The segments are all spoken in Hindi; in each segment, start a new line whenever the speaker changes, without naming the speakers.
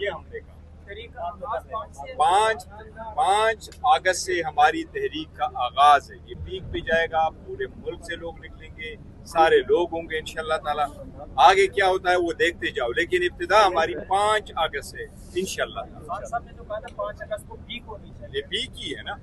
ये हमने कहा। 5 अगस्त से हमारी तहरीक का आगाज है। ये पीक पे जाएगा, पूरे मुल्क से लोग निकलेंगे, सारे लोग होंगे इंशाल्लाह ताला। आगे क्या होता है वो देखते जाओ, लेकिन इब्तिदा हमारी 5 अगस्त है इंशाल्लाह।
साहब ने तो कहा था 5 अगस्त को पीक होनी चाहिए।
ये पीक ही है ना,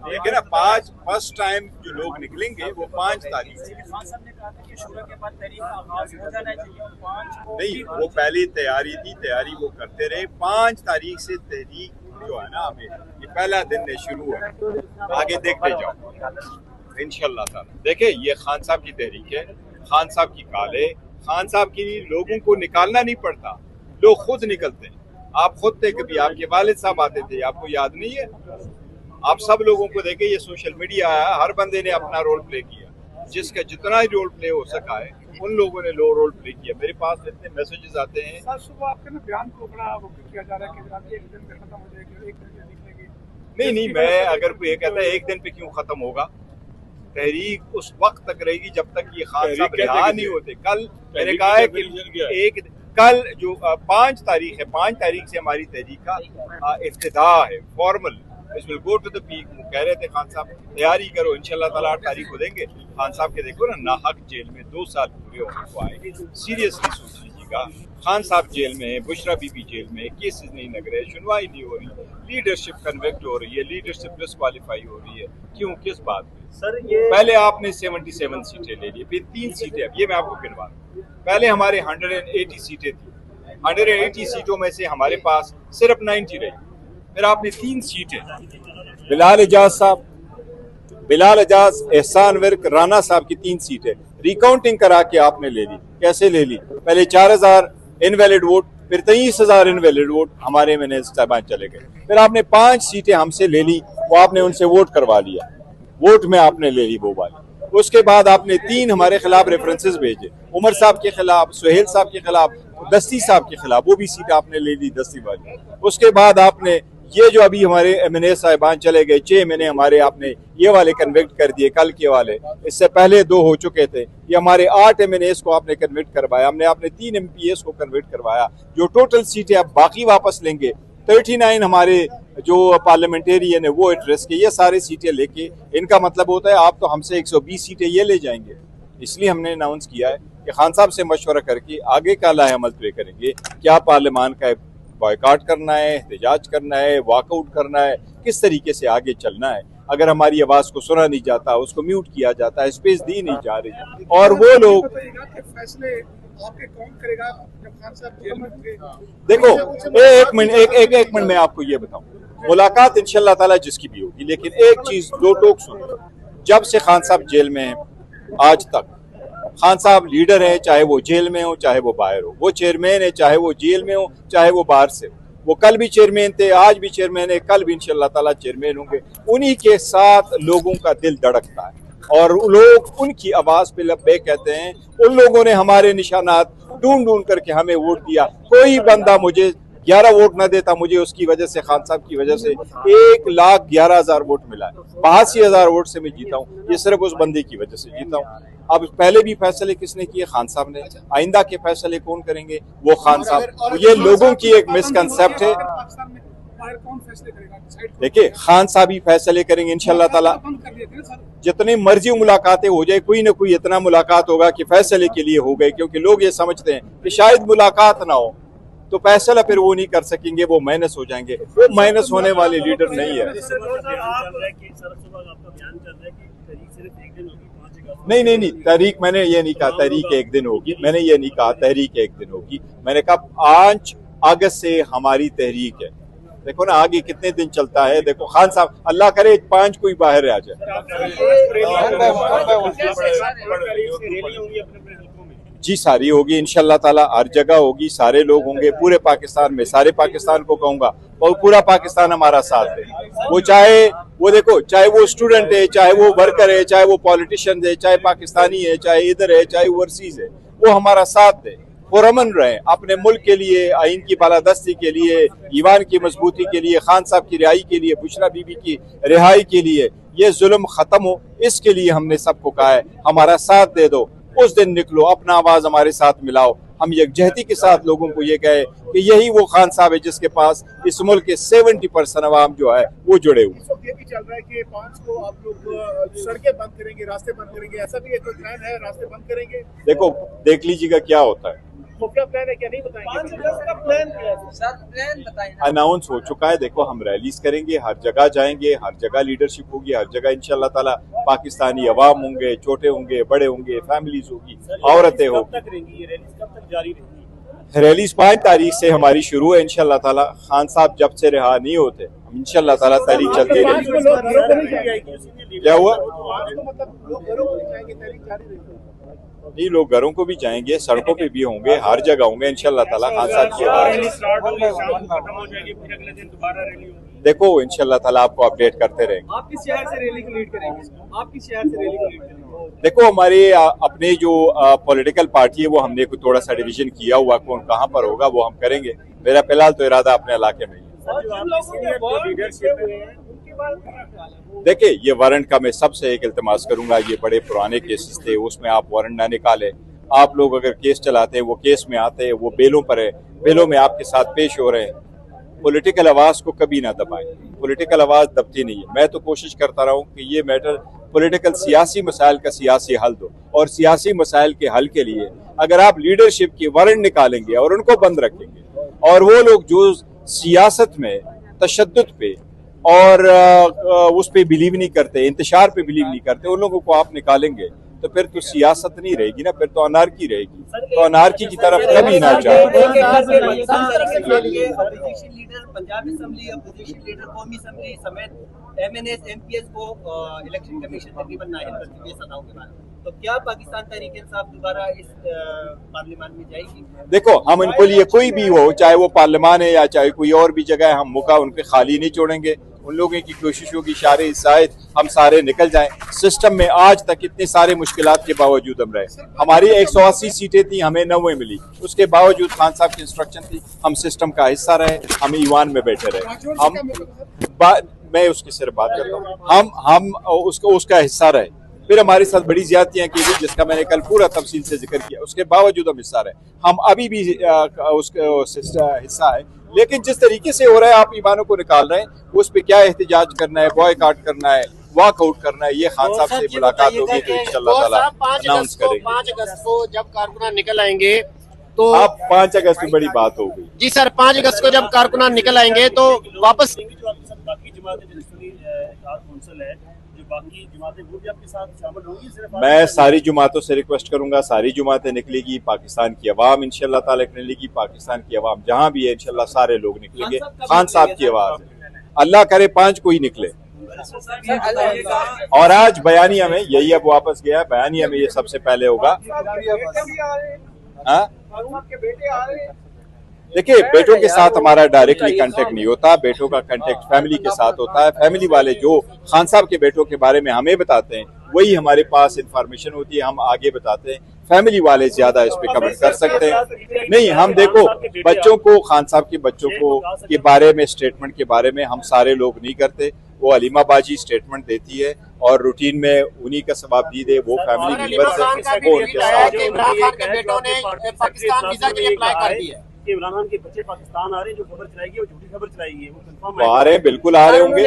लेकिन ना 5 फर्स्ट टाइम जो लोग निकलेंगे वो 5 तारीख से।
खान साहब ने कहा था कि शुरू के बाद तहरीक का आगाज हो जाना चाहिए और 5 को
नहीं, वो पहले तैयारी थी, तैयारी वो करते रहे। 5 तारीख से तहरीक जो है ना, हमें ये पहला दिन है, शुरू है। आगे देखते जाओ इंशाल्लाह ताला। देखे ये खान साहब की तहरीक है, खान साहब की काल है। खान साहब की लोगों को निकालना नहीं पड़ता, लोग खुद निकलते हैं। आप खुद थे, कभी आपके वालिद साहब आते थे, आपको याद नहीं है? आप सब लोगों को देखे, ये सोशल मीडिया है, हर बंदे ने अपना रोल प्ले किया। जिसका जितना ही रोल प्ले हो सका है उन लोगों ने लो रोल प्ले किया। मेरे पास इतने मैसेजेस आते हैं।
सर सुबह आपके ना बयान को बड़ा वो किया जा रहा है कि एक दिन में खत्म हो जाएगी, एक दिन में निकलेगी।
नहीं, मैं अगर कोई ये कहता है एक दिन पे क्यों खत्म होगा, तहरीक उस वक्त तक रहेगी जब तक ये खान साहब रिहा नहीं होते। कल मैंने कहा है कि कल जो 5 तारीख है, 5 तारीख से हमारी तहरीक का इफ्तिदा है formal. It will go to the peak. वो कह रहे थे खान साहब तैयारी करो, इंशाल्लाह ताला 8 तारीख को देंगे। खान साहब के देखो ना, नाहक जेल में 2 साल पूरे होने को आए। सीरियसली सोच लीजिएगा, खान साहब जेल में है, बुशरा बीबी जेल में, केसेस नहीं लग रहे, सुनवाई नहीं हो रही, लीडरशिप कन्विक्ट हो रही है, लीडरशिप डिस्क्वालीफाई हो रही है। क्यों, किस बात में?
सर ये
पहले आपने 77 सीटें ले ली, फिर 3 सीटें। अब ये मैं आपको गिनवा दूं। पहले हमारे 180 सीटें थी, 180 सीटों में से हमारे पास सिर्फ 90 रही। फिर आपने 3 सीटें, बिलाल एजाज साहब, बिलाल एजाज, एहसान विर्क, राना साहब की 3 सीटें रिकाउंटिंग करा के आपने ले ली। कैसे ले ली? पहले 4000 इनवैलिड वोट, फिर 23,000 इनवैलिड वोट हमारे में साहबान चले गए। फिर आपने 5 सीटें हमसे ले ली, वो आपने उनसे वोट करवा लिया, वोट में आपने ले ली वो वाली। उसके बाद आपने 3 हमारे खिलाफ रेफरेंसेस भेजे, उमर साहब के खिलाफ, सुहेल साहब के खिलाफ, दस्ती साहब के खिलाफ, वो भी सीट आपने ले ली, दस्ती वाली। उसके बाद आपने ये जो अभी हमारे MNA साहिबान चले गए, 6 MNA हमारे आपने ये वाले कन्विक्ट कर दिए, कल के वाले, इससे पहले 2 हो चुके थे। ये हमारे 8 MNAs को आपने कन्विक्ट करवाया, हमने आपने 3 MPAs को कन्विक्ट करवाया। जो टोटल सीटें अब बाकी वापस लेंगे, 39 हमारे जो पार्लियामेंटेरियन है वो एड्रेस के, ये सारी सीटें लेके, इनका मतलब होता है आप तो हमसे 120 सीटें ये ले जाएंगे। इसलिए हमने अनाउंस किया है कि खान साहब से मशवरा करके आगे का लाएअमल तय करेंगे। क्या पार्लियामान का बॉयकॉट करना है, एहतजाज करना है, वॉकआउट करना है, किस तरीके से आगे चलना है। अगर हमारी आवाज को सुना नहीं जाता, उसको म्यूट किया जाता है, स्पेस दी नहीं जा रही, और वो लोग
फैसले आपके कौन करेगा जब खान साहब जेल में होंगे?
देखो एक मिनट मैं आपको ये बताऊं, मुलाकात इंशाल्लाह ताला जिसकी भी होगी, लेकिन एक चीज 2 टोक सुनो। जब से खान साहब जेल में हैं आज तक, खान साहब लीडर है, चाहे वो जेल में हो चाहे वो बाहर हो, वो चेयरमैन है, चाहे वो जेल में हो चाहे वो बाहर से हो। वो कल भी चेयरमैन थे, आज भी चेयरमैन है, कल भी इंशाल्लाह ताला चेयरमैन होंगे। उन्हीं के साथ लोगों का दिल धड़कता है और लोग उनकी आवाज पे लब्बे कहते हैं। उन लोगों ने हमारे निशानात ढूंढ करके हमें वोट दिया। कोई बंदा मुझे 11 वोट न देता, मुझे उसकी वजह से, खान साहब की वजह से 1,11,000 वोट मिला है। 82,000 वोट से मैं जीता हूँ, ये सिर्फ उस बंदे की वजह से जीता हूँ। अब पहले भी फैसले किसने किए? खान साहब ने। आइंदा के फैसले कौन करेंगे? वो खान साहब। ये लोगों की एक मिसकंसेप्ट है। देखिए, खान साहब ही फैसले करेंगे इंशाल्लाह ताला। जितनी मर्जी मुलाकातें हो जाए, कोई ना कोई इतना मुलाकात होगा कि फैसले के लिए हो गए, क्योंकि लोग ये समझते हैं कि शायद मुलाकात ना हो तो फैसला फिर वो नहीं कर सकेंगे, वो माइनस हो जाएंगे। वो माइनस होने वाले लीडर नहीं है। नहीं, तहरीक मैंने ये नहीं कहा तहरीक एक दिन होगी, मैंने ये नहीं कहा तहरीक एक दिन होगी। मैंने कहा 5 अगस्त से हमारी तहरीक है। देखो ना आगे कितने दिन चलता है। देखो खान साहब, अल्लाह करे 5 को ही बाहर आ जाए। जी सारी होगी इंशाल्लाह ताला, हर जगह होगी, सारे लोग होंगे पूरे पाकिस्तान में। सारे पाकिस्तान को कहूंगा और पूरा पाकिस्तान हमारा साथ दे। वो चाहे वो देखो, चाहे वो स्टूडेंट है, चाहे वो वर्कर है, चाहे वो पॉलिटिशियन है, चाहे पाकिस्तानी है, चाहे इधर है, चाहे ओवरसीज है, वो हमारा साथ दे, पुरअमन रहे अपने मुल्क के लिए, आइन की बालादस्ती के लिए, ईमान की मजबूती के लिए, खान साहब की रिहाई के लिए, बुशरा बीबी की रिहाई के लिए, ये जुल्म खत्म हो, इसके लिए हमने सबको कहा है हमारा साथ दे दो। उस दिन निकलो, अपना आवाज हमारे साथ मिलाओ। हम यकजहती के साथ लोगों को ये कहे कि यही वो खान साहब है जिसके पास इस मुल्क के 70% अवाम जो है वो जुड़े हुए।
इस वक्त ये भी चल रहा है कि 5 को आप लोग सड़कें बंद करेंगे, रास्ते बंद करेंगे, ऐसा भी एक प्लान है, रास्ते बंद करेंगे?
देखो देख लीजिएगा क्या होता है,
खुफिया प्लान है क्या, नहीं बताएंगे? 5 अगस्त का प्लान क्या है
सर? प्लान बताइए।
अनाउंस हो चुका है। देखो हम रैलीज करेंगे, हर जगह जाएंगे, हर जगह लीडरशिप होगी, हर जगह इंशाल्लाह ताला पाकिस्तानी अवाम होंगे, छोटे होंगे, बड़े होंगे, फैमिलीज होगी, औरतें होगी।
कब तक रहेंगी ये रैली, कब तक जारी रहेगी?
रैलीज 5 तारीख से हमारी शुरू है इंशाल्लाह ताला। खान साहब जब से रिहा नहीं होते हम इंशाल्लाह ताला तारीख चलती रहेगी। क्या हुआ? नहीं, लोग घरों को भी जाएंगे, सड़कों पे भी होंगे, हर जगह होंगे इंशाल्लाह ताला। खान साहब की देखो इंशाल्लाह ताला आपको अपडेट करते रहेंगे।
आप किस शहर से रैली को लीड करेंगे? आप किस शहर से रैली को लीड करेंगे?
देखो हमारे अपने जो पॉलिटिकल पार्टी है वो हमने कोई थोड़ा सा डिवीजन किया हुआ, कौन कहाँ पर होगा वो हम करेंगे। मेरा फिलहाल तो इरादा अपने इलाके में ही है। देखिए ये वारंट का मैं सबसे एक इल्तिमास करूंगा, ये बड़े पुराने केसेस थे, उसमें आप वारंट ना निकालें। आप लोग अगर केस चलाते हैं, वो केस में आते हैं, वो बेलों पर है, बेलों में आपके साथ पेश हो रहे हैं। पॉलिटिकल आवाज को कभी ना दबाएं, पॉलिटिकल आवाज दबती नहीं है। मैं तो कोशिश करता रहा हूं कि ये मैटर पॉलिटिकल सियासी मसाइल का सियासी हल दो, और सियासी मसाइल के हल के लिए अगर आप लीडरशिप की वारंट निकालेंगे और उनको बंद रखेंगे, और वो लोग जो सियासत में तशद्दुद पे और उस पे बिलीव नहीं करते, इंतशार पे बिलीव नहीं करते, उन लोगों को आप निकालेंगे तो फिर तो सियासत नहीं रहेगी ना, फिर तो अनारकी रहेगी। तो अनारकी की तरफ कभी ना जाए।
Opposition leader Punjab assembly, opposition leader कौमी असेंबली समेत एमएनएस एमपीएस को इलेक्शन कमीशन तकरीबन नाहिल कर चुकी है सदाओं के बाद। तो क्या पाकिस्तान तहरीक इंसाफ दोबारा इस पार्लियामान में जाएगी?
देखो हम इनको लिए कोई भी हो, चाहे वो पार्लियामान है या चाहे कोई और भी जगह है, हम मौका उनके खाली नहीं छोड़ेंगे। उन लोगों की कोशिश होगी सारे शायद हम सारे निकल जाएं। सिस्टम में आज तक इतने सारे मुश्किलात के बावजूद हम रहे। हमारी 180 सीटें थी, हमें 90 मिली, उसके बावजूद खान साहब की इंस्ट्रक्शन थी, हम सिस्टम का हिस्सा रहे, हम ईवान में बैठे रहे। मैं उसकी सिर्फ बात करता हूँ, हम उसका हिस्सा रहे। फिर हमारे साथ बड़ी ज्यादतियां की गई जिसका मैंने कल पूरा तफसील से जिक्र किया, उसके बावजूद हम हिस्सा रहे। हम अभी भी उसका हिस्सा है, लेकिन जिस तरीके से हो रहा है, आप ईमानों को निकाल रहे हैं, उस पर क्या एहतजाज करना है, बॉयकॉट करना है, वॉकआउट करना है, ये खान साहब से मुलाकात होगी तो इंशाल्लाह ताला अनाउंस करेंगे।
5 अगस्त को जब कारकुनान निकल आएंगे तो
आप 5 अगस्त में बड़ी बात हो गई
जी सर, 5 अगस्त को जब कारकुनान निकल आएंगे तो वापस
बाकी जमातें है, जो बाकी जमातें वो भी आपके साथ शामिल होंगी? सिर्फ
मैं सारी जुमातों से रिक्वेस्ट करूंगा, सारी जुमातें निकलेगी, पाकिस्तान की अवाम इंशाल्लाह ताला निकलेगी, पाकिस्तान की अवाम जहां भी है इंशाल्लाह सारे लोग निकलेंगे। खान साहब की आवाज है, अल्लाह करे 5 को ही निकले। और आज बयानिया में यही अब वापस गया, बयानिया में ये सबसे पहले होगा। देखिए बेटों के साथ हमारा डायरेक्टली कांटेक्ट नहीं होता, बेटों का कांटेक्ट फैमिली के साथ होता है। फैमिली वाले जो खान साहब के बेटों के बारे में हमें बताते हैं वही हमारे पास इंफॉर्मेशन होती है, हम आगे बताते हैं। फैमिली वाले ज्यादा इस पे कमेंट कर सकते हैं। नहीं, हम देखो बच्चों को, खान साहब के बच्चों को के बारे में, स्टेटमेंट के बारे में हम सारे लोग नहीं करते। वो अलीमा बाजी स्टेटमेंट देती है और रूटीन में उन्हीं का सवाब दी दे, वो फैमिली मेंबर्स है, वो उनके साथ।
इमरान खान के बेटों ने पाकिस्तान वीजा के लिए अप्लाई कर दिया।
इमरान खान के बच्चे पाकिस्तान आ रहे हैं, जो खबर चलाएगी वो झूठी खबर चलाएगी, वो कंफर्म
आ रहे हैं, बिल्कुल आ रहे होंगे।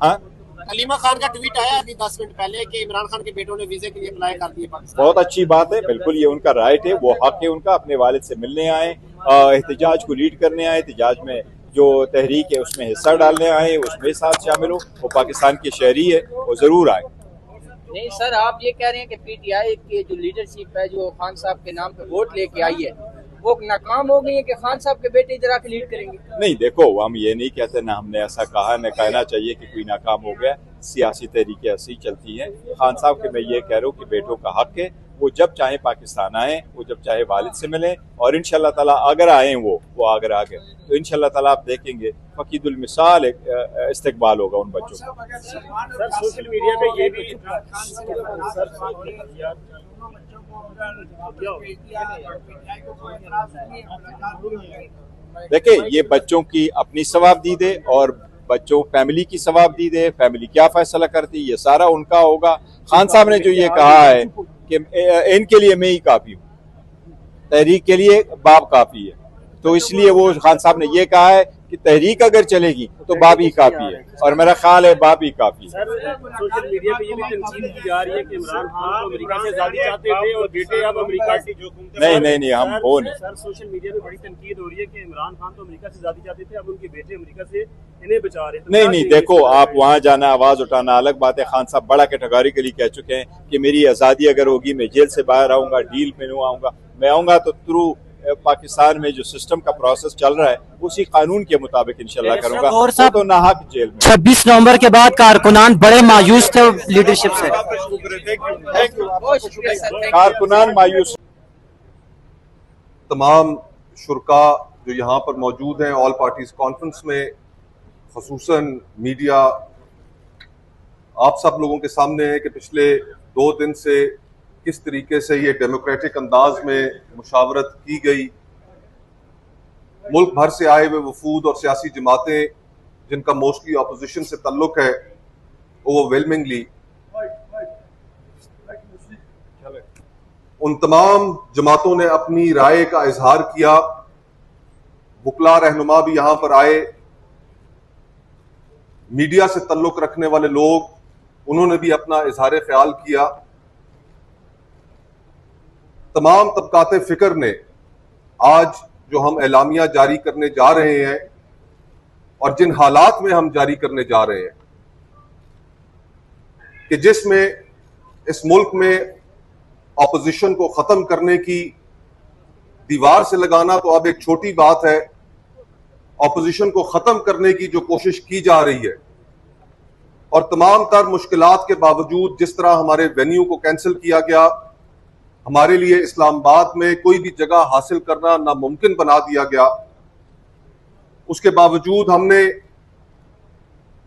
हाँ,
अलीमा खान का ट्वीट आया अभी 10 मिनट पहले कि इमरान खान के बेटों ने वीजे के लिए अप्लाई कर दिए पाकिस्तान।
बहुत अच्छी बात है, बिल्कुल ये उनका राइट है, वो हक है उनका। अपने वालिद से मिलने आए, एहतजाज को लीड करने आए, एहतजाज में जो तहरीक है उसमें हिस्सा डालने आए, उसमें साथ शामिल हो। वो पाकिस्तान के शहरी है, वो जरूर आए।
नहीं सर, आप ये कह रहे हैं कि पीटीआई की जो लीडरशिप है, जो खान साहब के नाम पे वोट लेके आई है, वो नाकाम हो गई है कि खान साहब के बेटे इधर आके लीड करेंगे?
नहीं, देखो हम ये नहीं कहते, ना हमने ऐसा कहा, न कहना चाहिए कि कोई नाकाम हो गया। सियासी तहरीकें ऐसी चलती हैं। खान साहब के मैं ये कह रहा हूँ कि बेटों का हक है, वो जब चाहे पाकिस्तान आए, वो जब चाहे वालिद से मिलें, और इंशाल्लाह ताला अगर आए वो अगर आ गए तो इंशाल्लाह ताला आप देखेंगे फकीदुल मिसाल इस्तकबाल होगा उन बच्चों का।
सर सोशल मीडिया पे ये भी
देखिए ये बच्चों की अपनी सवाबदीद है और बच्चों फैमिली की सवाबदीद है। फैमिली क्या फैसला करती है ये सारा उनका होगा। खान साहब ने जो ये कहा है कि इनके लिए मैं ही काफी हूँ, तहरीक के लिए बाप काफ़ी है। तो इसलिए वो खान साहब ने ये कहा है कि तहरीक अगर चलेगी तो बाप ही काफ़ी है, और मेरा ख्याल है बाप ही काफ़ी है।
सर सोशल मीडिया पे ये भी तनकीद की जा रही है कि इमरान खान तो अमेरिका से आज़ादी चाहते थे और बेटे अब अमेरिका से
नहीं हम वो नहीं।
सर सोशल मीडिया में बड़ी तनकीद हो रही है कि इमरान खान तो अमेरिका से आज़ादी चाहते थे, अब उनके बेटे अमेरिका से इन्हें बचा रहे हैं।
नहीं देखो, आप वहाँ जाना, आवाज़ उठाना अलग बात है। खान साहब बड़ा कैटेगोरिकली कह चुके हैं कि मेरी आज़ादी अगर होगी मैं जेल से बाहर आऊँगा, डील में नहीं आऊँगा। मैं आऊँगा तो थ्रू पाकिस्तान में जो सिस्टम का प्रोसेस चल रहा है उसी कानून के मुताबिक इंशाल्लाह करूंगा।
और साहब
तो नाहक जेल में
26 नवंबर के बाद कारकुनान बड़े मायूस थे लीडरशिप से।
कारकुनान मायूस।
तमाम शुरका जो यहाँ पर मौजूद हैं ऑल पार्टीज कॉन्फ्रेंस में, खसूसन मीडिया, आप सब लोगों के सामने है कि पिछले 2 दिन से किस तरीके से ये डेमोक्रेटिक अंदाज में मुशावरत की गई। मुल्क भर से आए हुए वफूद और सियासी जमातें जिनका मोस्टली अपोजिशन से ताल्लुक है, ओवरवेलमिंगली उन तमाम जमातों ने अपनी राय का इजहार किया। वकला रहनुमा भी यहां पर आए, मीडिया से ताल्लुक रखने वाले लोग उन्होंने भी अपना इजहार ख्याल किया। तमाम तबकाते फिक्र ने आज जो हम एलामिया जारी करने जा रहे हैं और जिन हालात में हम जारी करने जा रहे हैं कि जिसमें इस मुल्क में अपोजिशन को खत्म करने की दीवार से लगाना तो अब एक छोटी बात है, अपोजिशन को खत्म करने की जो कोशिश की जा रही है और तमाम तर मुश्किलात के बावजूद जिस तरह हमारे वेन्यू को कैंसिल किया गया, हमारे लिए इस्लामाबाद में कोई भी जगह हासिल करना नामुमकिन बना दिया गया, उसके बावजूद हमने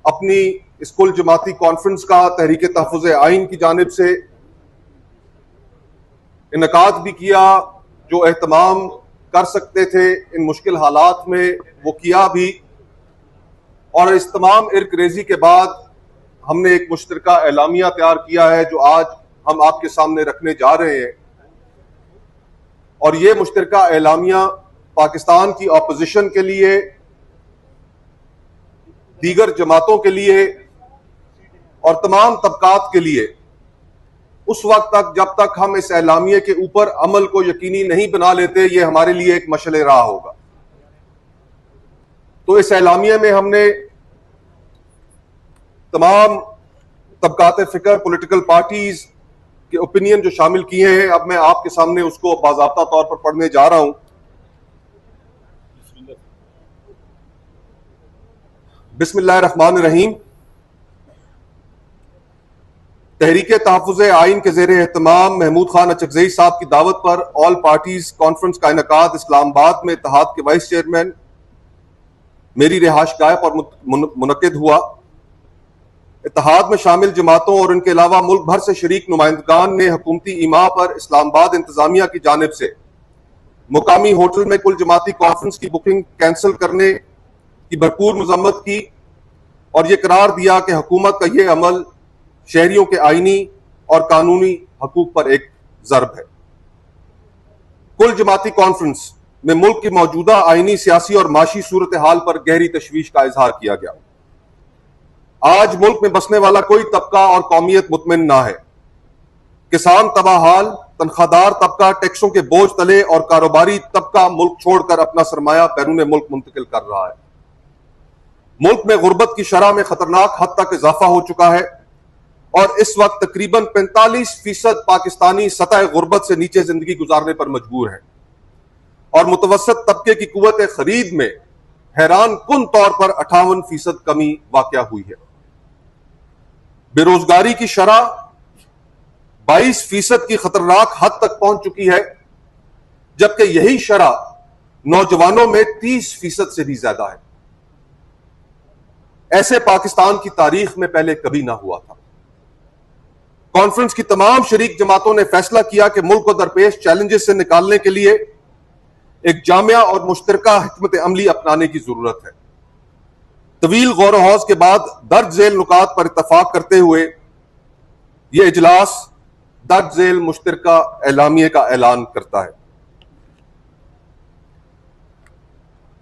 अपनी इस कुल जमाती कॉन्फ्रेंस का तहरीक तहफ़्फ़ुज़ आइन की जानिब से इनकाद भी किया। जो एहतमाम कर सकते थे इन मुश्किल हालात में वो किया भी, और इस तमाम इर्करेजी के बाद हमने एक मुश्तरका एलामिया तैयार किया है जो आज हम आपके सामने रखने जा रहे हैं। और ये मुश्तरका एलामिया पाकिस्तान की अपोजिशन के लिए, दीगर जमातों के लिए और तमाम तबकात के लिए उस वक्त तक जब तक हम इस एलामिये के ऊपर अमल को यकीनी नहीं बना लेते, ये हमारे लिए एक मशअल राह होगा। तो इस एलामिये में हमने तमाम तबकात फिक्र, पॉलिटिकल पार्टीज के ओपिनियन जो शामिल किए हैं, अब मैं आपके सामने उसको बाज़ाब्ता तौर पर पढ़ने जा रहा हूं। बिस्मिल्लाहिर्रहमानिर्रहीम। तहरीक तहफ़्फ़ुज़ आइन के ज़ेर एहतमाम महमूद खान अचकज़ई साहब की दावत पर ऑल पार्टीज कॉन्फ्रेंस का इनकाद इस्लामाबाद में इत्तेहाद के वाइस चेयरमैन मेरी रिहाइशगाह पर मुनक्किद हुआ। इत्तेहाद में शामिल जमातों और इनके अलावा मुल्क भर से शरीक नुमाइंदगान ने हुकूमती इमा पर इस्लामाबाद इंतजामिया की जानिब से मुकामी होटल में कुल जमाती कॉन्फ्रेंस की बुकिंग कैंसिल करने की भरपूर मजम्मत की और ये करार दिया कि हुकूमत का ये अमल शहरियों के आईनी और कानूनी हकूक पर एक ज़र्ब है। कुल जमाती कॉन्फ्रेंस में मुल्क की मौजूदा आईनी, सियासी और माशी सूरत हाल पर गहरी तशवीश का इजहार किया गया। आज मुल्क में बसने वाला कोई तबका और कौमियत मुतमिन ना है। किसान तबाहाल, तनख्वाहदार तबका टैक्सों के बोझ तले और कारोबारी तबका मुल्क छोड़कर अपना सरमाया बैरून मुल्क मुंतकिल कर रहा है। मुल्क में गुर्बत की शरह में खतरनाक हद तक इजाफा हो चुका है और इस वक्त तकरीबन 45% पाकिस्तानी सतह गुर्बत से नीचे जिंदगी गुजारने पर मजबूर है और मुतवसत तबके की कुव्वत खरीद में हैरान कुन तौर पर 58% कमी वाक़या हुई है। बेरोजगारी की शरह 22% की खतरनाक हद तक पहुंच चुकी है, जबकि यही शरह नौजवानों में 30% से भी ज्यादा है। ऐसे पाकिस्तान की तारीख में पहले कभी ना हुआ था। कॉन्फ्रेंस की तमाम शरीक जमातों ने फैसला किया कि मुल्क को दरपेश चैलेंजेस से निकालने के लिए एक जामिया और मुश्तरका हिकमत अमली अपनाने की जरूरत है। तवील गौर हौज के बाद दर्ज झेल नुकात पर इत्तफाक करते हुए यह इजलास दर्ज झेल मुश्तरका एलामिये का ऐलान करता है।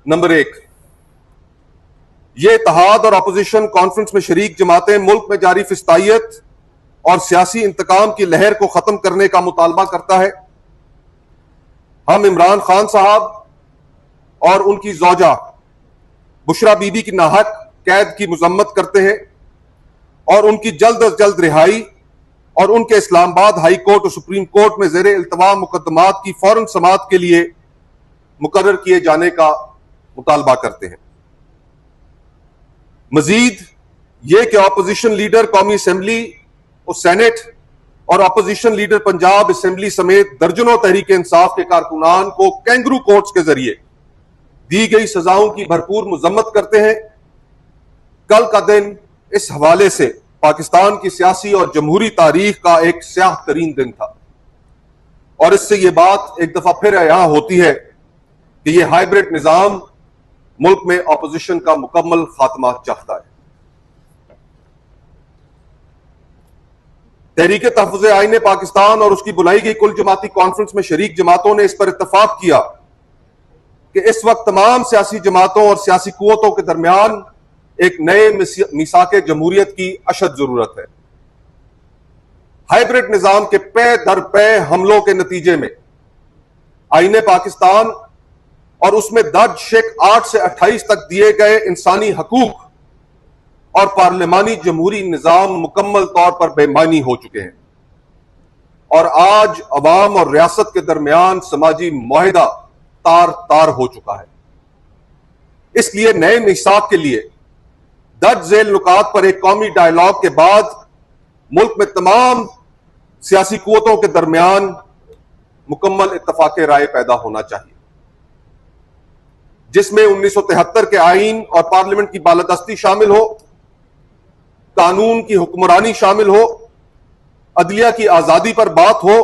नंबर 1, ये इत्तेहाद और अपोजिशन कॉन्फ्रेंस में शरीक जमातें मुल्क में जारी फिस्तायत और सियासी इंतकाम की लहर को खत्म करने का मुतालबा करता है। हम इमरान खान साहब और उनकी ज़ौजा बुशरा बीबी की नाहक कैद की मजम्मत करते हैं और उनकी जल्द अज जल्द रिहाई और उनके इस्लामाबाद हाई कोर्ट और सुप्रीम कोर्ट में ज़ेरे इल्तवा मुकदमात की फौरन समाअत के लिए मुकर्रर किए जाने का मुतालबा करते हैं। मजीद ये कि अपोजिशन लीडर कौमी असेंबली और सेनेट और अपोजिशन लीडर पंजाब असेंबली समेत दर्जनों तहरीक इंसाफ के कारकुनान को कैंगरू कोर्ट्स के जरिए दी गई सजाओं की भरपूर मजम्मत करते हैं। कल का दिन इस हवाले से पाकिस्तान की सियासी और जमहूरी तारीख का एक स्याह तरीन दिन था और इससे यह बात एक दफा फिर यहां होती है कि यह हाइब्रिड निजाम मुल्क में अपोजिशन का मुकम्मल खात्मा चाहता है। तहरीक तहफ़्फ़ुज़ आईन पाकिस्तान और उसकी बुलाई गई कुल जमाती कॉन्फ्रेंस में शरीक जमातों ने इस पर इत्तफाक किया कि इस वक्त तमाम सियासी जमातों और सियासी कुव्वतों के दरमियान एक नए मिसाक जमहूरियत की अशद जरूरत है। हाइब्रिड निजाम के पे दर पे हमलों के नतीजे में आईन पाकिस्तान और उसमें दर्ज शेक 8 से 28 तक दिए गए इंसानी हकूक और पार्लिमानी जमहूरी निजाम मुकम्मल तौर पर बेमानी हो चुके हैं और आज अवाम और रियासत के दरमियान समाजी मुआहिदा तार तार हो चुका है। इसलिए नए मिसाक के लिए दर्ज झेल नुकात पर एक कौमी डायलॉग के बाद मुल्क में तमाम सियासी कुव्वतों के दरमियान मुकम्मल इत्तफाक राय पैदा होना चाहिए, जिसमें 1973 के आईन और पार्लियामेंट की बालादस्ती शामिल हो, कानून की हुक्मरानी शामिल हो, अदलिया की आजादी पर बात हो,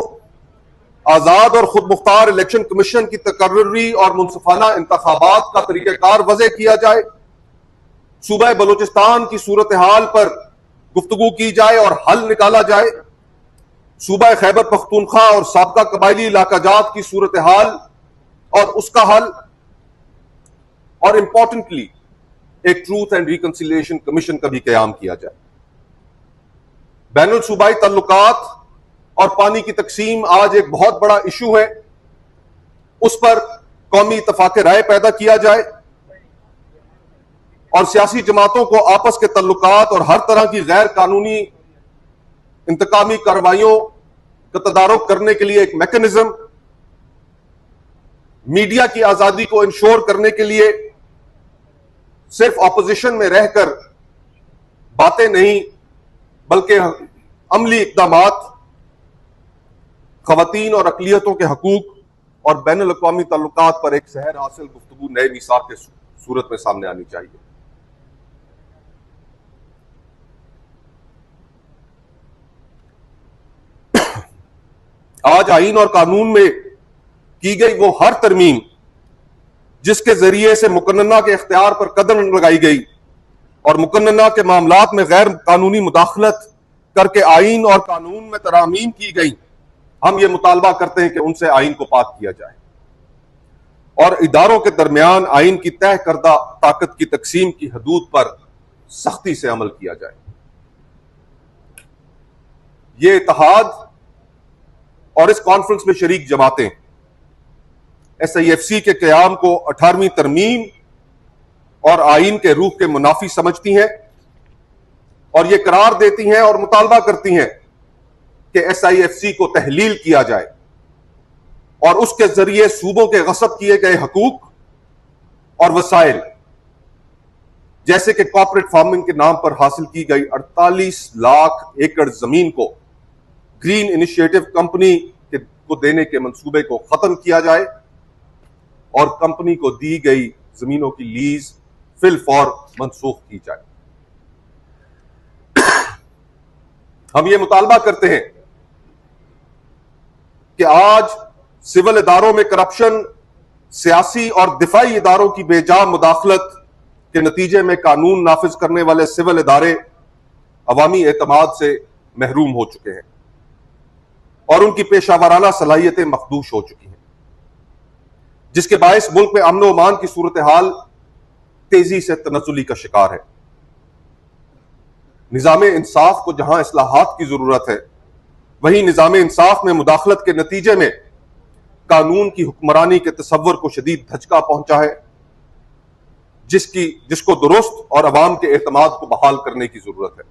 आजाद और खुद मुख्तार इलेक्शन कमीशन की तकर्री और मुनसिफाना इंतखाबात का तरीक़ाकार वज़े किया जाए, सूबा बलूचिस्तान की सूरत हाल पर गुफ्तगू की जाए और हल निकाला जाए, सूबा खैबर पख्तूनख्वा और साबका कबायली इलाकाजात की सूरत हाल और उसका हल, और इंपॉर्टेंटली एक ट्रूथ एंड रिकंसिलिएशन कमीशन का भी क़याम किया जाए। बैनुल सूबाई तल्लुकात और पानी की तकसीम आज एक बहुत बड़ा इशू है, उस पर कौमी इत्तफाक राय पैदा किया जाए और सियासी जमातों को आपस के तल्लुकात और हर तरह की गैर कानूनी इंतकामी कार्रवाइयों का तदारुक करने के लिए एक मैकेनिज्म, मीडिया की आजादी को इंश्योर करने के लिए सिर्फ ऑपोजिशन में रहकर बातें नहीं बल्कि अमली इक़दामात, ख़वातीन और अक़लियतों के हकूक और बैनुल अक़वामी तल्लुकात पर एक सहर हासिल गुफ्तगू नए मिसाक के सूरत में सामने आनी चाहिए। आज आईन और कानून में की गई वो हर तरमीम जिसके जरिए से मुकन्नना के इख्तियार पर कदम लगाई गई और मुकन्नना के मामलात में गैर कानूनी मुदाखलत करके आईन और कानून में तरामीम की गई, हम ये मुतालबा करते हैं कि उनसे आईन को पाक किया जाए और इदारों के दरमियान आईन की तय करदा ताकत की तकसीम की हदूद पर सख्ती से अमल किया जाए। ये इत्तेहाद और इस कॉन्फ्रेंस में शरीक जमातें SIFC के क़याम को 18वीं तरमीम और आईन के रूह के मुनाफी समझती हैं और ये करार देती हैं और मुतालबा करती हैं कि SIFC को तहलील किया जाए और उसके जरिए सूबों के गस्ब किए गए हकूक और वसाइल जैसे कि कॉर्पोरेट फार्मिंग के नाम पर हासिल की गई 48 लाख एकड़ जमीन को ग्रीन इनिशिएटिव कंपनी को देने के मंसूबे को खत्म किया जाए और कंपनी को दी गई जमीनों की लीज फिल फौर मनसूख की जाए। हम ये मुतालबा करते हैं कि आज सिविल इदारों में करप्शन, सियासी और दिफाई इदारों की बेजा मुदाखलत के नतीजे में कानून नाफिज करने वाले सिविल इदारे अवामी एतमाद से महरूम हो चुके हैं और उनकी पेशावराना सलाहियतें मखदूश हो चुकी हैं। जिसके बायस मुल्क में अमन व अमान की सूरत हाल तेजी से तनज़्ज़ुली का शिकार है। निज़ाम इंसाफ को जहां इस्लाहात की जरूरत है, वहीं निज़ाम इंसाफ में मुदाखलत के नतीजे में कानून की हुक्मरानी के तसव्वुर को शदीद धचका पहुंचा है, जिसको दुरुस्त और अवाम के एतमाद को बहाल करने की जरूरत है।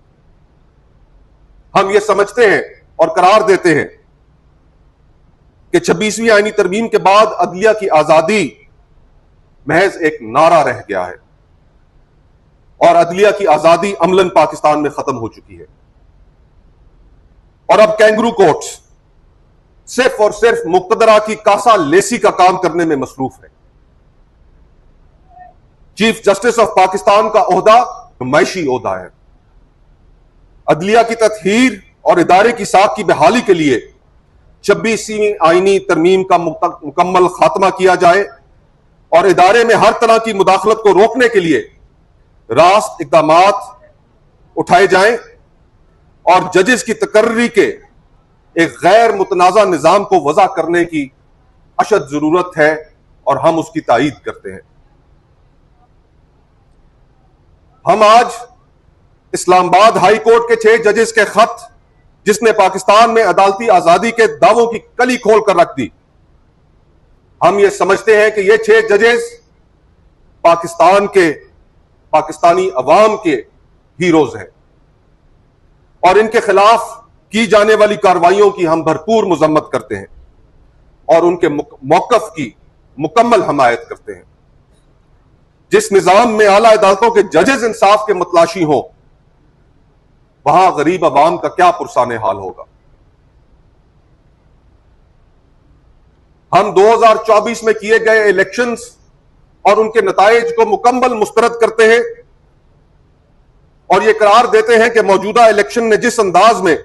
हम ये समझते हैं और करार देते हैं कि 26वीं आईनी तरमीम के बाद अदलिया की आजादी महज एक नारा रह गया है और अदलिया की आजादी अमलन पाकिस्तान में खत्म हो चुकी है। और अब कैंगरू कोर्ट्स सिर्फ और सिर्फ मुक्तदरा की कासा लेसी का काम करने में मसरूफ है। चीफ जस्टिस ऑफ पाकिस्तान का ओहदा नुमाइशी ओहदा है। अदलिया की तत्हीर और इदारे की साख की बहाली के लिए 26वीं आईनी तरमीम का मुकम्मल खात्मा किया जाए और इदारे में हर तरह की मुदाखलत को रोकने के लिए रास्त इक़दामात उठाए जाएं और जजेस की तकर्री के एक गैर मुतनाज़ा निज़ाम को वज़ा करने की अशद जरूरत है और हम उसकी तायीद करते हैं। हम आज इस्लामाबाद हाई कोर्ट के 6 जजेस के खत, जिसने पाकिस्तान में अदालती आजादी के दावों की कली खोल कर रख दी, हम ये समझते हैं कि ये 6 जजेस पाकिस्तानी अवाम के हीरोज हैं और इनके खिलाफ की जाने वाली कार्रवाइयों की हम भरपूर मजम्मत करते हैं और उनके मौकफ की मुकम्मल हमायत करते हैं। जिस निजाम में आला अदालतों के जजेस इंसाफ के मतलाशी हों, वहां गरीब अवाम का क्या पुरसाने हाल होगा। हम 2024 में किए गए इलेक्शंस और उनके नताइज को मुकम्मल मुस्तरद करते हैं और यह करार देते हैं कि मौजूदा इलेक्शन ने जिस अंदाज में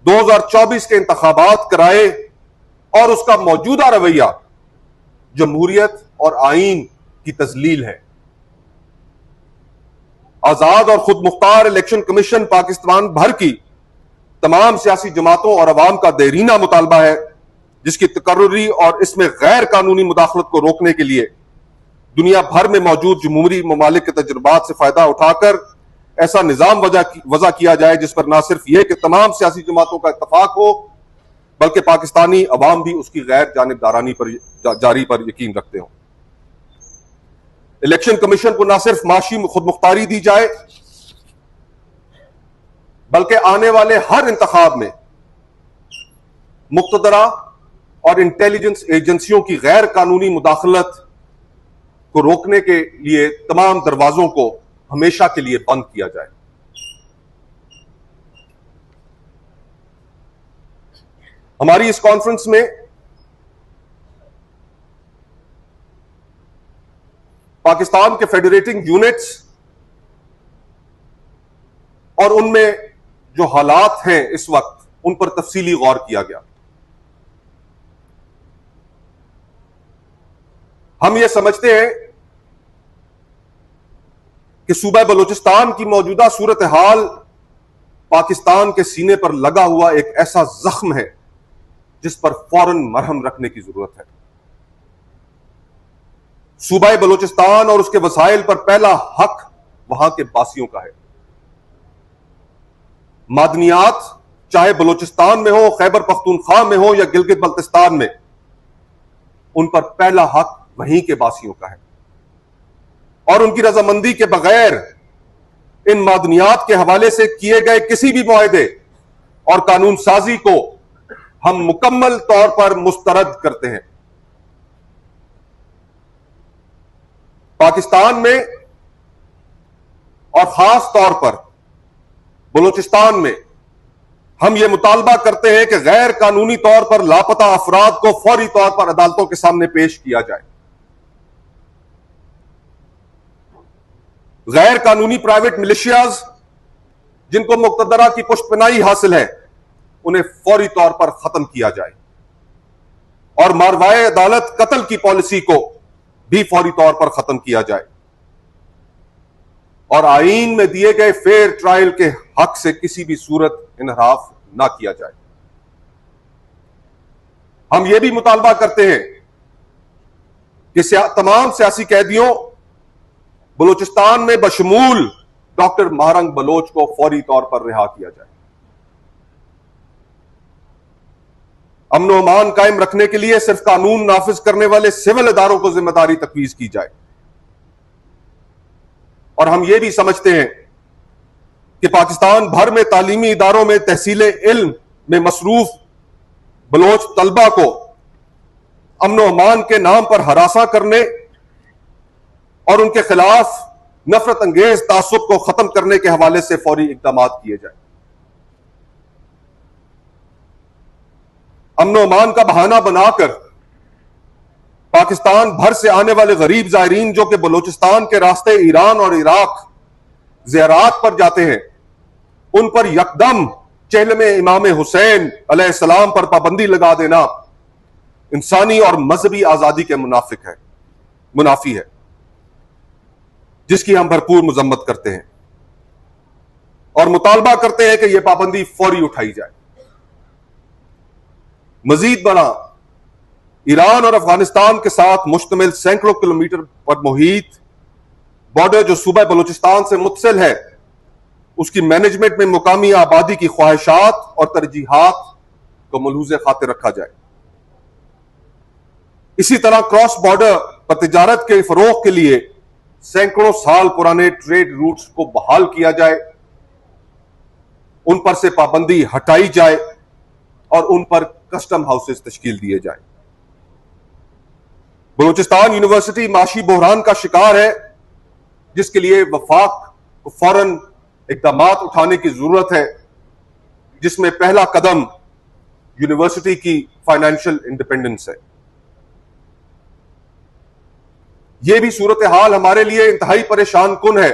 2024 के इंतखाबात कराए और उसका मौजूदा रवैया जमहूरियत और आईन की तजलील है। आजाद और खुद मुख्तार इलेक्शन कमीशन पाकिस्तान भर की तमाम सियासी जमातों और अवाम का देरीना मुतालबा है, जिसकी तकर्री और इसमें गैर कानूनी मुदाखलत को रोकने के लिए दुनिया भर में मौजूद जमहूरी ममालिक के तजुर्बात से फायदा उठाकर ऐसा निजाम वज़ा किया जाए जिस पर ना सिर्फ यह कि तमाम सियासी जमातों का इत्तफाक हो, बल्कि पाकिस्तानी अवाम भी उसकी गैर जानिबदारानी पर जारी पर यकीन रखते हो। इलेक्शन कमीशन को ना सिर्फ माशी खुद मुख्तारी दी जाए, बल्कि आने वाले हर इंतखाब में मुक्तदरा और इंटेलिजेंस एजेंसियों की गैर कानूनी मुदाखलत को रोकने के लिए तमाम दरवाजों को हमेशा के लिए बंद किया जाए। हमारी इस कॉन्फ्रेंस में पाकिस्तान के फेडरेटिंग यूनिट्स और उनमें जो हालात हैं इस वक्त, उन पर तफसीली गौर किया गया। हम ये समझते हैं कि सूबा बलूचिस्तान की मौजूदा सूरत हाल पाकिस्तान के सीने पर लगा हुआ एक ऐसा जख्म है जिस पर फौरन मरहम रखने की जरूरत है। सूबा बलूचिस्तान और उसके वसाइल पर पहला हक वहां के बासियों का है। मादनियात चाहे बलूचिस्तान में हो, खैबर पख्तूनख्वा में हो या गिलगित बल्तिस्तान में, उन पर पहला हक वहीं के बासियों का है और उनकी रजामंदी के बगैर इन मादनियात के हवाले से किए गए किसी भी मुआहदे और कानून साजी को हम मुकम्मल तौर पर मुस्तरद करते हैं। पाकिस्तान में और खास तौर पर बलूचिस्तान में हम यह मुतालबा करते हैं कि गैर कानूनी तौर पर लापता अफराद को फौरी तौर पर अदालतों के सामने पेश किया जाए। गैर कानूनी प्राइवेट मिलिशियाज जिनको मुक्तदरा की पुष्टपनाही हासिल है, उन्हें फौरी तौर पर खत्म किया जाए और मारवाए अदालत कत्ल की पॉलिसी को भी फौरी तौर पर खत्म किया जाए और आईन में दिए गए फेयर ट्रायल के हक से किसी भी सूरत इनहराफ ना किया जाए। हम यह भी मुतालबा करते हैं कि तमाम सियासी कैदियों बलूचिस्तान में बशमूल डॉक्टर महारंग बलोच को फौरी तौर पर रिहा किया जाए। अमन व अमान कायम रखने के लिए सिर्फ कानून नाफिज करने वाले सिविल इदारों को जिम्मेदारी तफवीज की जाए। और हम ये भी समझते हैं कि पाकिस्तान भर में तालीमी इदारों में तहसीले इल्म में मसरूफ बलोच तलबा को अमन व अमान के नाम पर हरासा करने और उनके खिलाफ नफरत अंगेज तासुब को खत्म करने के हवाले से फौरी इकदाम किए जाए। अमन व अमान का बहाना बनाकर पाकिस्तान भर से आने वाले गरीब जायरीन जो कि बलूचिस्तान के रास्ते ईरान और इराक ज़ियारात पर जाते हैं, उन पर यकदम चेहलम इमाम हुसैन अलैहिस्सलाम पर पाबंदी लगा देना इंसानी और मजहबी आजादी के मुनाफी है, जिसकी हम भरपूर मजम्मत करते हैं और मुतालबा करते हैं कि यह पाबंदी फौरी उठाई जाए। मजीद बना ईरान और अफगानिस्तान के साथ मुश्तमिल सैकड़ों किलोमीटर पर मुहित बॉर्डर जो सूबा बलूचिस्तान से मुत्सिल है, उसकी मैनेजमेंट में मुकामी आबादी की ख्वाहिशात और तरजीहात को मलहूज़े खातिर रखा जाए। इसी तरह क्रॉस बॉर्डर पर तिजारत के फरोग के लिए सैकड़ों साल पुराने ट्रेड रूट्स को बहाल किया जाए, उन पर से पाबंदी हटाई जाए और उन पर कस्टम हाउसेस तश्कील दिए जाए। बलूचिस्तान यूनिवर्सिटी माशी बहरान का शिकार है, जिसके लिए वफाक को फौरन इकदाम उठाने की जरूरत है, जिसमें पहला कदम यूनिवर्सिटी की फाइनेंशियल इंडिपेंडेंस है। यह भी सूरत हाल हमारे लिए इंतहाई परेशान कुन है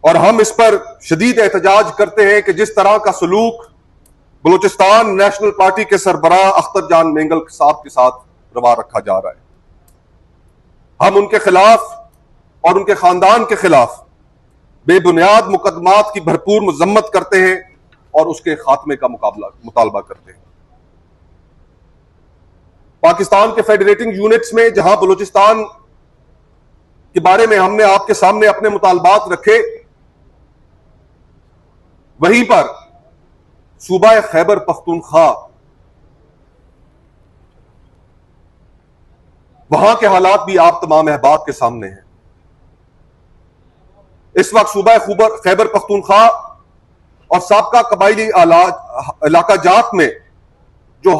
और हम इस पर शदीद एहतजाज करते हैं कि जिस तरह का सलूक बलूचिस्तान नेशनल पार्टी के सरबराह अख्तर जान मेंगल साहब के साथ रवा रखा जा रहा है, हम उनके खिलाफ और उनके खानदान के खिलाफ बेबुनियाद मुकदमात की भरपूर मजम्मत करते हैं और उसके खात्मे का मुतालबा करते हैं। पाकिस्तान के फेडरेटिंग यूनिट्स में जहां बलूचिस्तान के बारे में हमने आपके सामने अपने मुतालबात रखे, वहीं पर सूबा खैबर पख्तूनख्वा वहां के हालात भी आप तमाम अहबाब के सामने हैं। इस वक्त सूबा खैबर पख्तूनख्वा और साबका कबायली इलाका जात में जो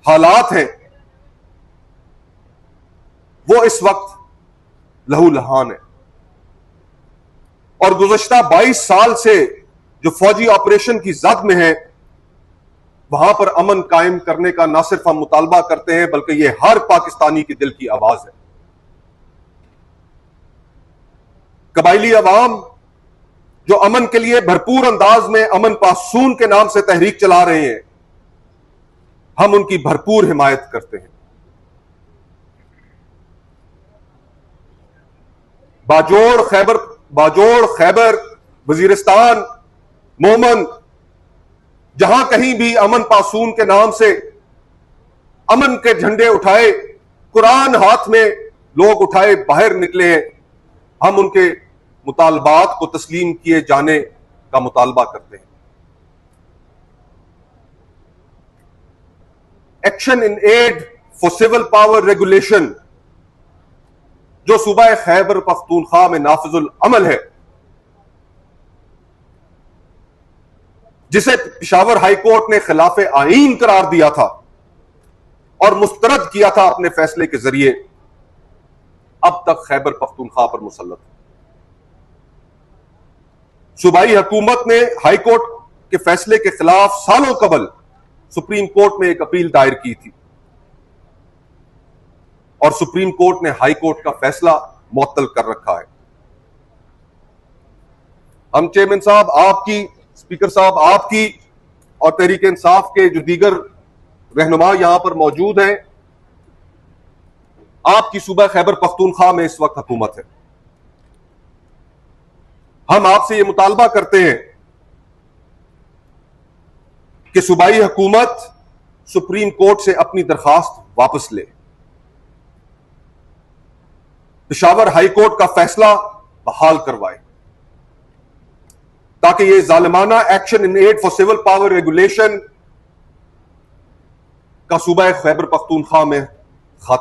हालात हैं वो इस वक्त लहूलुहान है और गुज़श्ता 22 साल से जो फौजी ऑपरेशन की जद में है, वहां पर अमन कायम करने का ना सिर्फ हम मुतालबा करते हैं बल्कि यह हर पाकिस्तानी की दिल की आवाज है। कबायली अवाम जो अमन के लिए भरपूर अंदाज में अमन पासून के नाम से तहरीक चला रहे हैं, हम उनकी भरपूर हिमायत करते हैं। बाजोड़ खैबर वजीरिस्तान मोमन जहां कहीं भी अमन पासून के नाम से अमन के झंडे उठाए, कुरान हाथ में लोग उठाए बाहर निकले हैं, हम उनके मुतालबात को तस्लीम किए जाने का मुतालबा करते हैं। Action in aid for civil power regulation जो सूबा खैबर पख्तूनख्वा में नाफिजुल अमल है, जिसे पेशावर हाई कोर्ट ने खिलाफ आईन करार दिया था और मुस्तरद किया था अपने फैसले के जरिए, अब तक खैबर पख्तूनख्वा पर मुसल्लत है। सूबाई हुकूमत ने हाई कोर्ट के फैसले के खिलाफ सालों कबल सुप्रीम कोर्ट में एक अपील दायर की थी और सुप्रीम कोर्ट ने हाई कोर्ट का फैसला मुअत्तल कर रखा है। हम चेयरमैन साहब आपकी, स्पीकर साहब आपकी और तहरीक इंसाफ के जो दीगर रहनुमा यहां पर मौजूद हैं, आपकी सूबा खैबर पख्तूनख्वा में इस वक्त हुकूमत है। हम आपसे यह मुतालबा करते हैं कि सूबाई हुकूमत सुप्रीम कोर्ट से अपनी दरखास्त वापस ले। पेशावर हाई कोर्ट का फैसला बहाल करवाए ताकि ये जालिमाना action in aid for civil power regulation का सूबा खैबर पख्तूनख्वा में